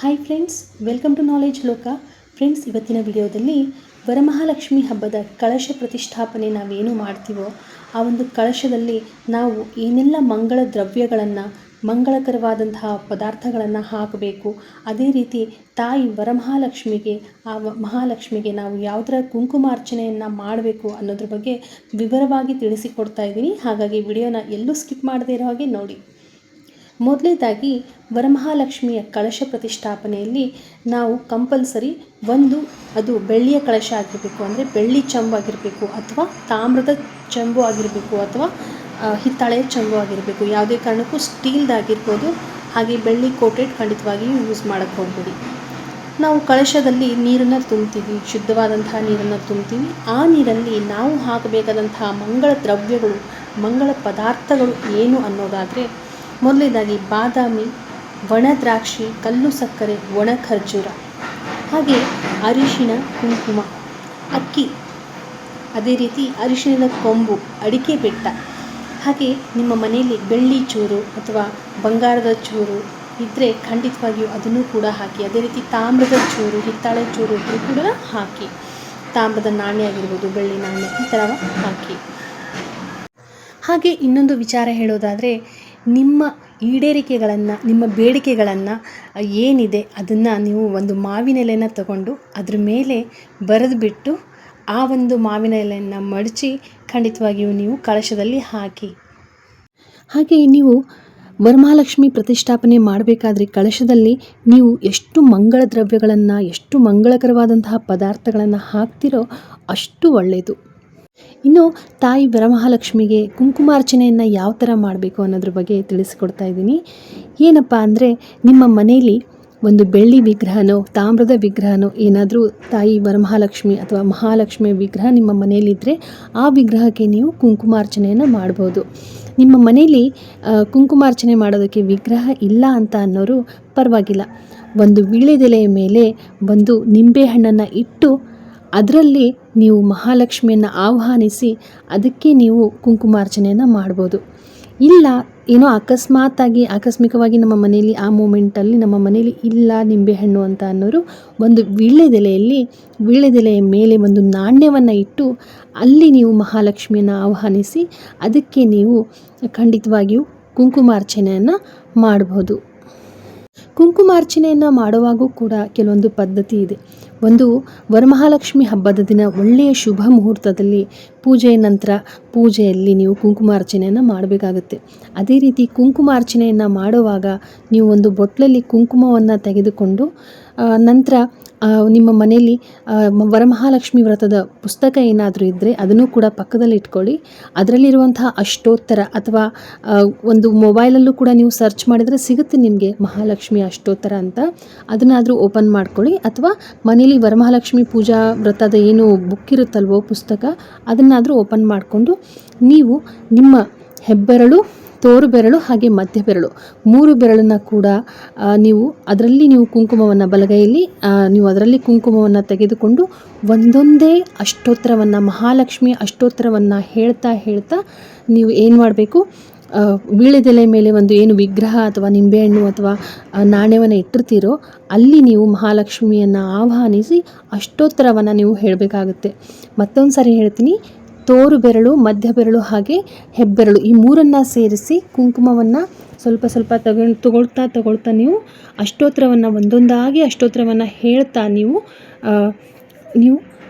Hi friends, welcome to knowledge Loka. Friends, ಇವತ್ತಿನ ವಿಡಿಯೋದಲ್ಲಿ ವರಮಹಾಲಕ್ಷ್ಮಿ ಹಬ್ಬದ ಕಳಶ ಪ್ರತಿಷ್ಠಾಪನೆ ನಾವೇನು ಮಾಡ್ತೀವೋ ಆ ಒಂದು ಕಳಶದಲ್ಲಿ ನಾವು ಏನೆಲ್ಲ ಮಂಗಳ ದ್ರವ್ಯಗಳನ್ನು, ಮಂಗಳಕರವಾದಂತಹ ಪದಾರ್ಥಗಳನ್ನು ಹಾಕಬೇಕು, ಅದೇ ರೀತಿ ತಾಯಿ ವರಮಹಾಲಕ್ಷ್ಮಿಗೆ ಮಹಾಲಕ್ಷ್ಮಿಗೆ ನಾವು ಯಾವ ಥರ ಕುಂಕುಮಾರ್ಚನೆಯನ್ನು ಮಾಡಬೇಕು ಅನ್ನೋದ್ರ ಬಗ್ಗೆ ವಿವರವಾಗಿ ತಿಳಿಸಿಕೊಡ್ತಾ ಇದ್ದೀನಿ. ಹಾಗಾಗಿ ವಿಡಿಯೋನ ಎಲ್ಲೂ ಸ್ಕಿಪ್ ಮಾಡದೇ ಇರೋ ಹಾಗೆ ನೋಡಿ. ಮೊದಲನೇದಾಗಿ ವರಮಹಾಲಕ್ಷ್ಮಿಯ ಕಳಶ ಪ್ರತಿಷ್ಠಾಪನೆಯಲ್ಲಿ ನಾವು ಕಂಪಲ್ಸರಿ ಅದು ಬೆಳ್ಳಿಯ ಕಳಶ ಆಗಿರಬೇಕು, ಅಂದರೆ ಬೆಳ್ಳಿ ಚೆಂಬು ಆಗಿರಬೇಕು, ಅಥವಾ ತಾಮ್ರದ ಚೆಂಬು ಆಗಿರಬೇಕು, ಅಥವಾ ಹಿತ್ತಾಳೆಯ ಚೆಂಬು ಆಗಿರಬೇಕು. ಯಾವುದೇ ಕಾರಣಕ್ಕೂ ಸ್ಟೀಲ್ದಾಗಿರ್ಬೋದು. ಹಾಗೆ ಬೆಳ್ಳಿ ಕೋಟೆಡ್ ಖಂಡಿತವಾಗಿಯೂ ಯೂಸ್ ಮಾಡೋಕ್ಕೆ ಹೋಗಬೇಡಿ. ನಾವು ಕಳಶದಲ್ಲಿ ನೀರನ್ನು ತುಂಬ್ತೀವಿ, ಶುದ್ಧವಾದಂತಹ ನೀರನ್ನು ತುಂಬ್ತೀವಿ. ಆ ನೀರಲ್ಲಿ ನಾವು ಹಾಕಬೇಕಾದಂತಹ ಮಂಗಳ ದ್ರವ್ಯಗಳು, ಮಂಗಳ ಪದಾರ್ಥಗಳು ಏನು ಅನ್ನೋದಾದರೆ, ಮೊದಲನೇದಾಗಿ ಬಾದಾಮಿ, ಒಣ ದ್ರಾಕ್ಷಿ, ಕಲ್ಲು ಸಕ್ಕರೆ, ಒಣ ಖರ್ಜೂರ, ಹಾಗೆ ಅರಿಶಿಣ, ಕುಂಕುಮ, ಅಕ್ಕಿ, ಅದೇ ರೀತಿ ಅರಿಶಿಣದ ಕೊಂಬು, ಅಡಿಕೆ ಬೆಟ್ಟ, ಹಾಗೆ ನಿಮ್ಮ ಮನೆಯಲ್ಲಿ ಬೆಳ್ಳಿ ಚೂರು ಅಥವಾ ಬಂಗಾರದ ಚೂರು ಇದ್ದರೆ ಖಂಡಿತವಾಗಿಯೂ ಅದನ್ನು ಕೂಡ ಹಾಕಿ. ಅದೇ ರೀತಿ ತಾಮ್ರದ ಚೂರು, ಹಿತ್ತಾಳೆ ಚೂರು ಇದ್ದರೂ ಕೂಡ ಹಾಕಿ. ತಾಮ್ರದ ನಾಣ್ಯ ಆಗಿರ್ಬೋದು, ಬೆಳ್ಳಿ ನಾಣ್ಯ, ಈ ಥರ ಹಾಕಿ. ಹಾಗೆ ಇನ್ನೊಂದು ವಿಚಾರ ಹೇಳೋದಾದರೆ, ನಿಮ್ಮ ಈಡೇರಿಕೆಗಳನ್ನು, ನಿಮ್ಮ ಬೇಡಿಕೆಗಳನ್ನು ಏನಿದೆ ಅದನ್ನು ನೀವು ಒಂದು ಮಾವಿನ ಎಲೆಯನ್ನು ತಗೊಂಡು ಅದ್ರ ಮೇಲೆ ಬರೆದುಬಿಟ್ಟು ಆ ಒಂದು ಮಾವಿನ ಎಲೆಯನ್ನು ಮಡಚಿ ಖಂಡಿತವಾಗಿಯೂ ನೀವು ಕಳಶದಲ್ಲಿ ಹಾಕಿ. ಹಾಗೆ ನೀವು ವರಮಹಾಲಕ್ಷ್ಮಿ ಪ್ರತಿಷ್ಠಾಪನೆ ಮಾಡಬೇಕಾದ್ರೆ ಕಳಶದಲ್ಲಿ ನೀವು ಎಷ್ಟು ಮಂಗಳ ದ್ರವ್ಯಗಳನ್ನು, ಎಷ್ಟು ಮಂಗಳಕರವಾದಂತಹ ಪದಾರ್ಥಗಳನ್ನು ಹಾಕ್ತಿರೋ ಅಷ್ಟು ಒಳ್ಳೆಯದು. ಇನ್ನು ತಾಯಿ ವರಮಹಾಲಕ್ಷ್ಮಿಗೆ ಕುಂಕುಮಾರ್ಚನೆಯನ್ನು ಯಾವ ಥರ ಮಾಡಬೇಕು ಅನ್ನೋದ್ರ ಬಗ್ಗೆ ತಿಳಿಸ್ಕೊಡ್ತಾ ಇದ್ದೀನಿ. ಏನಪ್ಪ ಅಂದರೆ, ನಿಮ್ಮ ಮನೆಯಲ್ಲಿ ಒಂದು ಬೆಳ್ಳಿ ವಿಗ್ರಹನೋ ತಾಮ್ರದ ವಿಗ್ರಹನೋ ಏನಾದರೂ ತಾಯಿ ವರಮಹಾಲಕ್ಷ್ಮಿ ಅಥವಾ ಮಹಾಲಕ್ಷ್ಮಿಯ ವಿಗ್ರಹ ನಿಮ್ಮ ಮನೆಯಲ್ಲಿದ್ದರೆ ಆ ವಿಗ್ರಹಕ್ಕೆ ನೀವು ಕುಂಕುಮಾರ್ಚನೆಯನ್ನು ಮಾಡ್ಬೋದು. ನಿಮ್ಮ ಮನೆಯಲ್ಲಿ ಕುಂಕುಮಾರ್ಚನೆ ಮಾಡೋದಕ್ಕೆ ವಿಗ್ರಹ ಇಲ್ಲ ಅಂತ ಅನ್ನೋರು ಪರವಾಗಿಲ್ಲ, ಒಂದು ವೀಳ್ಯದೆಲೆಯ ಮೇಲೆ ಒಂದು ನಿಂಬೆಹಣ್ಣನ್ನು ಇಟ್ಟು ಅದರಲ್ಲಿ ನೀವು ಮಹಾಲಕ್ಷ್ಮಿಯನ್ನು ಆಹ್ವಾನಿಸಿ ಅದಕ್ಕೆ ನೀವು ಕುಂಕುಮಾರ್ಚನೆಯನ್ನು ಮಾಡ್ಬೋದು. ಇಲ್ಲ, ಏನೋ ಆಕಸ್ಮಿಕವಾಗಿ ನಮ್ಮ ಮನೆಯಲ್ಲಿ ಆ ಮೂಮೆಂಟಲ್ಲಿ ನಮ್ಮ ಮನೆಯಲ್ಲಿ ಇಲ್ಲ ನಿಂಬೆಹಣ್ಣು ಅಂತ ಅನ್ನೋರು ಒಂದು ವೀಳ್ಯದೆಲೆಯ ಮೇಲೆ ಒಂದು ನಾಣ್ಯವನ್ನು ಇಟ್ಟು ಅಲ್ಲಿ ನೀವು ಮಹಾಲಕ್ಷ್ಮಿಯನ್ನು ಆಹ್ವಾನಿಸಿ ಅದಕ್ಕೆ ನೀವು ಖಂಡಿತವಾಗಿಯೂ ಕುಂಕುಮಾರ್ಚನೆಯನ್ನು ಮಾಡ್ಬೋದು. ಕುಂಕುಮಾರ್ಚನೆಯನ್ನು ಮಾಡುವಾಗೂ ಕೂಡ ಕೆಲವೊಂದು ಪದ್ಧತಿ ಇದೆ. ಒಂದು ವರಮಹಾಲಕ್ಷ್ಮಿ ಹಬ್ಬದ ದಿನ ಒಳ್ಳೆಯ ಶುಭ ಮುಹೂರ್ತದಲ್ಲಿ ಪೂಜೆಯ ನಂತರ ಪೂಜೆಯಲ್ಲಿ ನೀವು ಕುಂಕುಮಾರ್ಚನೆಯನ್ನು ಮಾಡಬೇಕಾಗುತ್ತೆ. ಅದೇ ರೀತಿ ಕುಂಕುಮಾರ್ಚನೆಯನ್ನು ಮಾಡುವಾಗ ನೀವು ಒಂದು ಬೊಟ್ಲಲ್ಲಿ ಕುಂಕುಮವನ್ನು ತೆಗೆದುಕೊಂಡು ನಂತರ ನಿಮ್ಮ ಮನೆಯಲ್ಲಿ ವರಮಹಾಲಕ್ಷ್ಮಿ ವ್ರತದ ಪುಸ್ತಕ ಏನಾದರೂ ಇದ್ದರೆ ಅದನ್ನು ಕೂಡ ಪಕ್ಕದಲ್ಲಿ ಇಟ್ಕೊಳ್ಳಿ. ಅದರಲ್ಲಿರುವಂತಹ ಅಷ್ಟೋತ್ತರ ಅಥವಾ ಒಂದು ಮೊಬೈಲಲ್ಲೂ ಕೂಡ ನೀವು ಸರ್ಚ್ ಮಾಡಿದರೆ ಸಿಗುತ್ತೆ ನಿಮಗೆ ಮಹಾಲಕ್ಷ್ಮಿ ಅಷ್ಟೋತ್ತರ ಅಂತ. ಅದನ್ನಾದರೂ ಓಪನ್ ಮಾಡ್ಕೊಳ್ಳಿ. ಅಥವಾ ಮನೆಯಲ್ಲಿ ವರಮಹಾಲಕ್ಷ್ಮಿ ಪೂಜಾ ವ್ರತದ ಏನು ಬುಕ್ ಇರುತ್ತಲ್ವೋ ಪುಸ್ತಕ, ಅದನ್ನಾದರೂ ಓಪನ್ ಮಾಡಿಕೊಂಡು ನೀವು ನಿಮ್ಮ ಹೆಬ್ಬೆರಳು, ತೋರು ಬೆರಳು ಹಾಗೆ ಮಧ್ಯ ಬೆರಳು 3 ಬೆರಳನ್ನು ಕೂಡ ಅದರಲ್ಲಿ ನೀವು ಕುಂಕುಮವನ್ನು ಬಲಗೈಯಲ್ಲಿ ನೀವು ಅದರಲ್ಲಿ ಕುಂಕುಮವನ್ನು ತೆಗೆದುಕೊಂಡು ಒಂದೊಂದೇ ಅಷ್ಟೋತ್ತರವನ್ನು, ಮಹಾಲಕ್ಷ್ಮಿ ಅಷ್ಟೋತ್ತರವನ್ನು ಹೇಳ್ತಾ ನೀವು ಏನು ಮಾಡಬೇಕು, ವೀಳ್ಯದೆಲೆ ಮೇಲೆ ಒಂದು ಏನು ವಿಗ್ರಹ ಅಥವಾ ನಿಂಬೆಹಣ್ಣು ಅಥವಾ ನಾಣ್ಯವನ್ನು ಇಟ್ಟಿರ್ತೀರೋ ಅಲ್ಲಿ ನೀವು ಮಹಾಲಕ್ಷ್ಮಿಯನ್ನು ಆಹ್ವಾನಿಸಿ ಅಷ್ಟೋತ್ತರವನ್ನು ನೀವು ಹೇಳಬೇಕಾಗುತ್ತೆ. ಮತ್ತೊಂದು ಸಾರಿ ಹೇಳ್ತೀನಿ, ತೋರು ಬೆರಳು, ಮಧ್ಯ ಬೆರಳು ಹಾಗೆ ಹೆಬ್ಬೆರಳು ಈ 3 ಸೇರಿಸಿ ಕುಂಕುಮವನ್ನು ಸ್ವಲ್ಪ ತಗೊಳ್ತಾ ನೀವು ಅಷ್ಟೋತ್ತರವನ್ನು ಒಂದೊಂದಾಗಿ ಅಷ್ಟೋತ್ತರವನ್ನು ಹೇಳ್ತಾ ನೀವು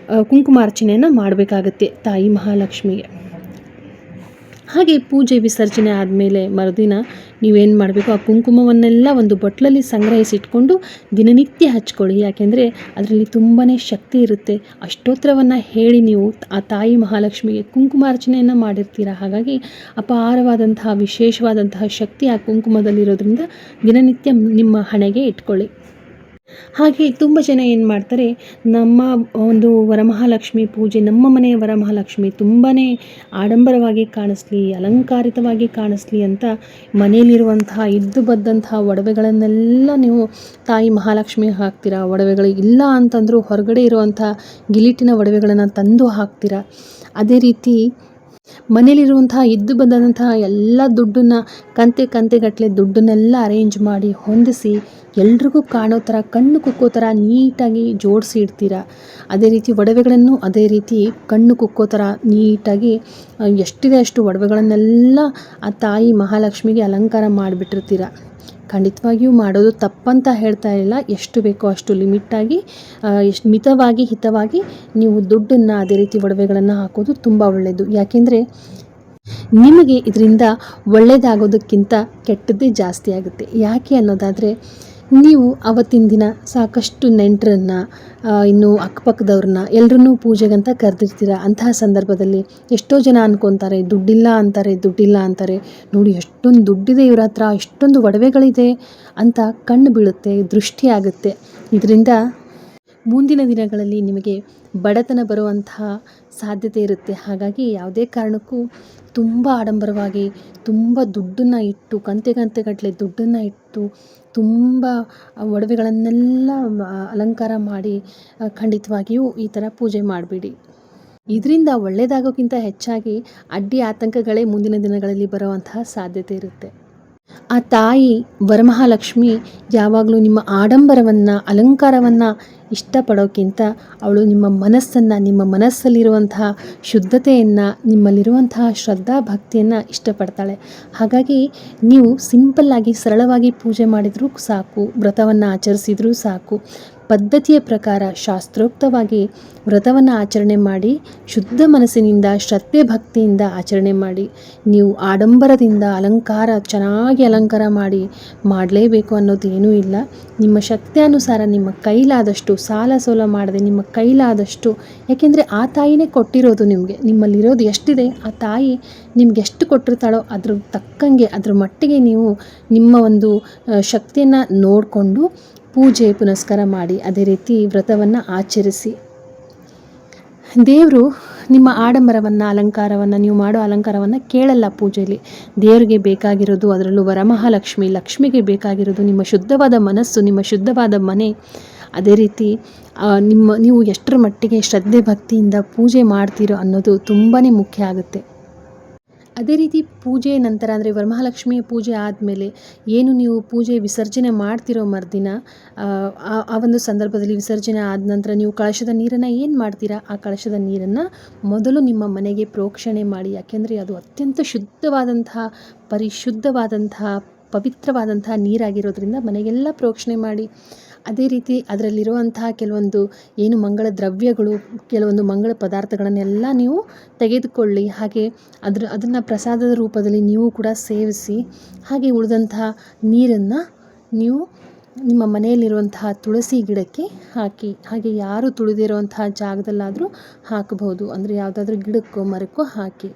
ಕುಂಕುಮಾರ್ಚನೆಯನ್ನು ಮಾಡಬೇಕಾಗತ್ತೆ ತಾಯಿ ಮಹಾಲಕ್ಷ್ಮಿಗೆ. ಹಾಗೆ ಪೂಜೆ ವಿಸರ್ಜನೆ ಆದಮೇಲೆ ಮರುದಿನ ನೀವೇನು ಮಾಡಬೇಕು, ಆ ಕುಂಕುಮವನ್ನೆಲ್ಲ ಒಂದು ಬೊಟ್ಲಲ್ಲಿ ಸಂಗ್ರಹಿಸಿಟ್ಕೊಂಡು ದಿನನಿತ್ಯ ಹಚ್ಕೊಳ್ಳಿ. ಯಾಕೆಂದರೆ ಅದರಲ್ಲಿ ತುಂಬಾ ಶಕ್ತಿ ಇರುತ್ತೆ. ಅಷ್ಟೋತ್ತರವನ್ನು ಹೇಳಿ ನೀವು ಆ ತಾಯಿ ಮಹಾಲಕ್ಷ್ಮಿಗೆ ಕುಂಕುಮಾರ್ಚನೆಯನ್ನು ಮಾಡಿರ್ತೀರ. ಹಾಗಾಗಿ ಅಪಾರವಾದಂತಹ ವಿಶೇಷವಾದಂತಹ ಶಕ್ತಿ ಆ ಕುಂಕುಮದಲ್ಲಿರೋದ್ರಿಂದ ದಿನನಿತ್ಯ ನಿಮ್ಮ ಹಣೆಗೆ ಇಟ್ಕೊಳ್ಳಿ. ಹಾಗೆ ತುಂಬ ಜನ ಏನು ಮಾಡ್ತಾರೆ, ನಮ್ಮ ಒಂದು ವರಮಹಾಲಕ್ಷ್ಮಿ ಪೂಜೆ, ನಮ್ಮ ಮನೆಯ ವರಮಹಾಲಕ್ಷ್ಮಿ ತುಂಬಾ ಆಡಂಬರವಾಗಿ ಕಾಣಿಸ್ಲಿ, ಅಲಂಕಾರಿತವಾಗಿ ಕಾಣಿಸ್ಲಿ ಅಂತ ಮನೆಯಲ್ಲಿರುವಂತಹ ಇದ್ದು ಬದ್ದಂತಹ ಒಡವೆಗಳನ್ನೆಲ್ಲ ನೀವು ತಾಯಿ ಮಹಾಲಕ್ಷ್ಮಿ ಹಾಕ್ತೀರಾ. ಒಡವೆಗಳು ಇಲ್ಲ ಅಂತಂದರೂ ಹೊರಗಡೆ ಇರುವಂಥ ಗಿಲಿಟಿನ ಒಡವೆಗಳನ್ನು ತಂದು ಹಾಕ್ತೀರಾ. ಅದೇ ರೀತಿ ಮನೇಲಿರುವಂತಹ ಇದ್ದು ಬಂದಂತಹ ಎಲ್ಲ ದುಡ್ಡನ್ನು ಕಂತೆಗಟ್ಟಲೆ ದುಡ್ಡನ್ನೆಲ್ಲ ಅರೇಂಜ್ ಮಾಡಿ ಹೊಂದಿಸಿ ಎಲ್ರಿಗೂ ಕಾಣೋ ಥರ ಕಣ್ಣು ಕುಕ್ಕೋ ಥರ ನೀಟಾಗಿ ಜೋಡಿಸಿ ಇಡ್ತೀರ. ಅದೇ ರೀತಿ ಒಡವೆಗಳನ್ನು ಅದೇ ರೀತಿ ಕಣ್ಣು ಕುಕ್ಕೋ ಥರ ನೀಟಾಗಿ ಎಷ್ಟಿದೆ ಅಷ್ಟು ಒಡವೆಗಳನ್ನೆಲ್ಲ ಆ ತಾಯಿ ಮಹಾಲಕ್ಷ್ಮಿಗೆ ಅಲಂಕಾರ ಮಾಡಿಬಿಟ್ಟಿರ್ತೀರ. ಖಂಡಿತವಾಗಿಯೂ ಮಾಡೋದು ತಪ್ಪಂತ ಹೇಳ್ತಾ ಇಲ್ಲ. ಎಷ್ಟು ಬೇಕೋ ಅಷ್ಟು ಲಿಮಿಟಾಗಿ, ಎಷ್ಟು ಮಿತವಾಗಿ ಹಿತವಾಗಿ ನೀವು ದುಡ್ಡನ್ನು ಅದೇ ರೀತಿ ಒಡವೆಗಳನ್ನು ಹಾಕೋದು ತುಂಬ ಒಳ್ಳೆಯದು. ಯಾಕೆಂದರೆ ನಿಮಗೆ ಇದರಿಂದ ಒಳ್ಳೆಯದಾಗೋದಕ್ಕಿಂತ ಕೆಟ್ಟದ್ದೇ ಜಾಸ್ತಿ ಆಗುತ್ತೆ. ಯಾಕೆ ಅನ್ನೋದಾದರೆ, ನೀವು ಅವತ್ತಿನ ದಿನ ಸಾಕಷ್ಟು ನೆಂಟರನ್ನು, ಇನ್ನು ಅಕ್ಕಪಕ್ಕದವ್ರನ್ನ ಎಲ್ಲರನ್ನೂ ಪೂಜೆಗಂತ ಕರೆದಿರ್ತೀರ. ಅಂತಹ ಸಂದರ್ಭದಲ್ಲಿ ಎಷ್ಟೋ ಜನ ಅನ್ಕೊತಾರೆ ದುಡ್ಡಿಲ್ಲ ಅಂತಾರೆ. ನೋಡಿ ಎಷ್ಟೊಂದು ದುಡ್ಡಿದೆ ಇವ್ರ ಹತ್ರ, ಎಷ್ಟೊಂದು ಒಡವೆಗಳಿದೆ ಅಂತ ಕಣ್ಣು ಬೀಳುತ್ತೆ, ದೃಷ್ಟಿ ಆಗುತ್ತೆ. ಇದರಿಂದ ಮುಂದಿನ ದಿನಗಳಲ್ಲಿ ನಿಮಗೆ ಬಡತನ ಬರುವಂತಹ ಸಾಧ್ಯತೆ ಇರುತ್ತೆ. ಹಾಗಾಗಿ ಯಾವುದೇ ಕಾರಣಕ್ಕೂ ತುಂಬ ಆಡಂಬರವಾಗಿ ತುಂಬ ದುಡ್ಡನ್ನು ಇಟ್ಟು, ಕಂತೆಗಟ್ಟಲೆ ದುಡ್ಡನ್ನು ಇಟ್ಟು ತುಂಬ ಒಡವೆಗಳನ್ನೆಲ್ಲ ಅಲಂಕಾರ ಮಾಡಿ ಖಂಡಿತವಾಗಿಯೂ ಈ ಥರ ಪೂಜೆ ಮಾಡಬೇಡಿ. ಇದರಿಂದ ಒಳ್ಳೆಯದಾಗೋಕ್ಕಿಂತ ಹೆಚ್ಚಾಗಿ ಅಡ್ಡಿ ಆತಂಕಗಳೇ ಮುಂದಿನ ದಿನಗಳಲ್ಲಿ ಬರುವಂತಹ ಸಾಧ್ಯತೆ ಇರುತ್ತೆ. ಆ ತಾಯಿ ವರಮಹಾಲಕ್ಷ್ಮಿ ಯಾವಾಗಲೂ ನಿಮ್ಮ ಆಡಂಬರವನ್ನು, ಅಲಂಕಾರವನ್ನು ಇಷ್ಟಪಡೋಕ್ಕಿಂತ ಅವಳು ನಿಮ್ಮ ಮನಸ್ಸನ್ನು, ನಿಮ್ಮ ಮನಸ್ಸಲ್ಲಿರುವಂತಹ ಶುದ್ಧತೆಯನ್ನು, ನಿಮ್ಮಲ್ಲಿರುವಂತಹ ಶ್ರದ್ಧಾ ಭಕ್ತಿಯನ್ನು ಇಷ್ಟಪಡ್ತಾಳೆ. ಹಾಗಾಗಿ ನೀವು ಸಿಂಪಲ್ಲಾಗಿ ಸರಳವಾಗಿ ಪೂಜೆ ಮಾಡಿದರೂ ಸಾಕು, ವ್ರತವನ್ನು ಆಚರಿಸಿದರೂ ಸಾಕು. ಪದ್ಧತಿಯ ಪ್ರಕಾರ ಶಾಸ್ತ್ರೋಕ್ತವಾಗಿ ವ್ರತವನ್ನು ಆಚರಣೆ ಮಾಡಿ ಶುದ್ಧ ಮನಸ್ಸಿನಿಂದ ಶ್ರದ್ಧೆ ಭಕ್ತಿಯಿಂದ ಆಚರಣೆ ಮಾಡಿ. ನೀವು ಆಡಂಬರದಿಂದ ಚೆನ್ನಾಗಿ ಅಲಂಕಾರ ಮಾಡಲೇಬೇಕು ಅನ್ನೋದು ಏನೂ ಇಲ್ಲ. ನಿಮ್ಮ ಶಕ್ತಿಯಾನುಸಾರ ನಿಮ್ಮ ಕೈಲಾದಷ್ಟು, ಸಾಲ ಸೋಲ ಮಾಡದೆ ನಿಮ್ಮ ಕೈಲಾದಷ್ಟು, ಯಾಕೆಂದರೆ ಆ ತಾಯಿನೇ ಕೊಟ್ಟಿರೋದು ನಿಮಗೆ. ನಿಮ್ಮಲ್ಲಿರೋದು ಎಷ್ಟಿದೆ ಆ ತಾಯಿ ನಿಮ್ಗೆ ಎಷ್ಟು ಕೊಟ್ಟಿರ್ತಾಳೋ ಅದ್ರ ತಕ್ಕಂಗೆ, ಅದ್ರ ಮಟ್ಟಿಗೆ ನೀವು ನಿಮ್ಮ ಒಂದು ಶಕ್ತಿಯನ್ನು ನೋಡಿಕೊಂಡು ಪೂಜೆ ಪುನಸ್ಕಾರ ಮಾಡಿ ಅದೇ ರೀತಿ ವ್ರತವನ್ನು ಆಚರಿಸಿ. ದೇವರು ನಿಮ್ಮ ಆಡಂಬರವನ್ನು, ಅಲಂಕಾರವನ್ನು, ನೀವು ಮಾಡೋ ಅಲಂಕಾರವನ್ನು ಕೇಳಲ್ಲ ಪೂಜೆಯಲ್ಲಿ. ದೇವರಿಗೆ ಬೇಕಾಗಿರೋದು, ಅದರಲ್ಲೂ ಲಕ್ಷ್ಮಿಗೆ ಬೇಕಾಗಿರೋದು ನಿಮ್ಮ ಶುದ್ಧವಾದ ಮನಸ್ಸು, ನಿಮ್ಮ ಶುದ್ಧವಾದ ಮನೆ. ಅದೇ ರೀತಿ ನೀವು ಎಷ್ಟರ ಮಟ್ಟಿಗೆ ಶ್ರದ್ಧೆ ಭಕ್ತಿಯಿಂದ ಪೂಜೆ ಮಾಡ್ತೀರೋ ಅನ್ನೋದು ತುಂಬಾ ಮುಖ್ಯ ಆಗುತ್ತೆ. ಅದೇ ರೀತಿ ಪೂಜೆ ನಂತರ, ಅಂದರೆ ವರಮಹಾಲಕ್ಷ್ಮಿಯ ಪೂಜೆ ಆದಮೇಲೆ ಏನು ನೀವು ಪೂಜೆ ವಿಸರ್ಜನೆ ಮಾಡ್ತಿರೋ ಮರುದಿನ, ಆ ಒಂದು ಸಂದರ್ಭದಲ್ಲಿ ವಿಸರ್ಜನೆ ಆದ ನಂತರ ನೀವು ಕಳಶದ ನೀರನ್ನು ಏನು ಮಾಡ್ತೀರಾ, ಆ ಕಳಶದ ನೀರನ್ನು ಮೊದಲು ನಿಮ್ಮ ಮನೆಗೆ ಪ್ರೋಕ್ಷಣೆ ಮಾಡಿ. ಯಾಕೆಂದರೆ ಅದು ಅತ್ಯಂತ ಶುದ್ಧವಾದಂತಹ, ಪರಿಶುದ್ಧವಾದಂತಹ, ಪವಿತ್ರವಾದಂತಹ ನೀರಾಗಿರೋದ್ರಿಂದ ಮನೆಗೆಲ್ಲ ಪ್ರೋಕ್ಷಣೆ ಮಾಡಿ. ಅದೇ ರೀತಿ ಅದರಲ್ಲಿರುವಂತಹ ಕೆಲವೊಂದು ಏನು ಮಂಗಳ ದ್ರವ್ಯಗಳು, ಕೆಲವೊಂದು ಮಂಗಳ ಪದಾರ್ಥಗಳನ್ನೆಲ್ಲ ನೀವು ತೆಗೆದುಕೊಳ್ಳಿ. ಹಾಗೆ ಅದನ್ನು ಪ್ರಸಾದದ ರೂಪದಲ್ಲಿ ನೀವು ಕೂಡ ಸೇವಿಸಿ. ಹಾಗೆ ಉಳಿದಂತಹ ನೀರನ್ನು ನೀವು ನಿಮ್ಮ ಮನೆಯಲ್ಲಿರುವಂತಹ ತುಳಸಿ ಗಿಡಕ್ಕೆ ಹಾಕಿ. ಹಾಗೆ ಯಾರು ತುಳಿದಿರುವಂತಹ ಜಾಗದಲ್ಲಾದರೂ ಹಾಕಬಹುದು, ಅಂದರೆ ಯಾವುದಾದ್ರೂ ಗಿಡಕ್ಕೋ ಮರಕ್ಕೋ ಹಾಕಿ.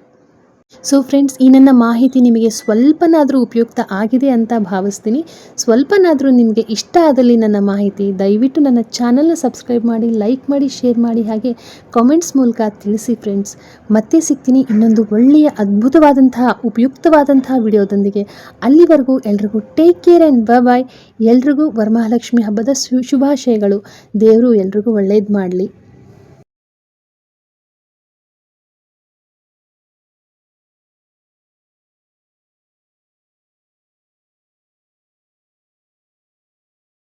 ಸೊ ಫ್ರೆಂಡ್ಸ್, ಈ ನನ್ನ ಮಾಹಿತಿ ನಿಮಗೆ ಸ್ವಲ್ಪನಾದರೂ ಉಪಯುಕ್ತ ಆಗಿದೆ ಅಂತ ಭಾವಿಸ್ತೀನಿ. ಸ್ವಲ್ಪನಾದರೂ ನಿಮಗೆ ಇಷ್ಟ ಆದಲ್ಲಿ ನನ್ನ ಮಾಹಿತಿ, ದಯವಿಟ್ಟು ನನ್ನ ಚಾನಲ್ನ ಸಬ್ಸ್ಕ್ರೈಬ್ ಮಾಡಿ, ಲೈಕ್ ಮಾಡಿ, ಶೇರ್ ಮಾಡಿ, ಹಾಗೆ ಕಾಮೆಂಟ್ಸ್ ಮೂಲಕ ತಿಳಿಸಿ ಫ್ರೆಂಡ್ಸ್. ಮತ್ತೆ ಸಿಗ್ತೀನಿ ಇನ್ನೊಂದು ಒಳ್ಳೆಯ ಅದ್ಭುತವಾದಂತಹ ಉಪಯುಕ್ತವಾದಂತಹ ವಿಡಿಯೋದೊಂದಿಗೆ. ಅಲ್ಲಿವರೆಗೂ ಎಲ್ರಿಗೂ ಟೇಕ್ ಕೇರ್ ಆ್ಯಂಡ್ ಬಾಯ್. ಎಲ್ರಿಗೂ ವರಮಹಾಲಕ್ಷ್ಮಿ ಹಬ್ಬದ ಶುಭಾಶಯಗಳು. ದೇವರು ಎಲ್ರಿಗೂ ಒಳ್ಳೇದು ಮಾಡಲಿ.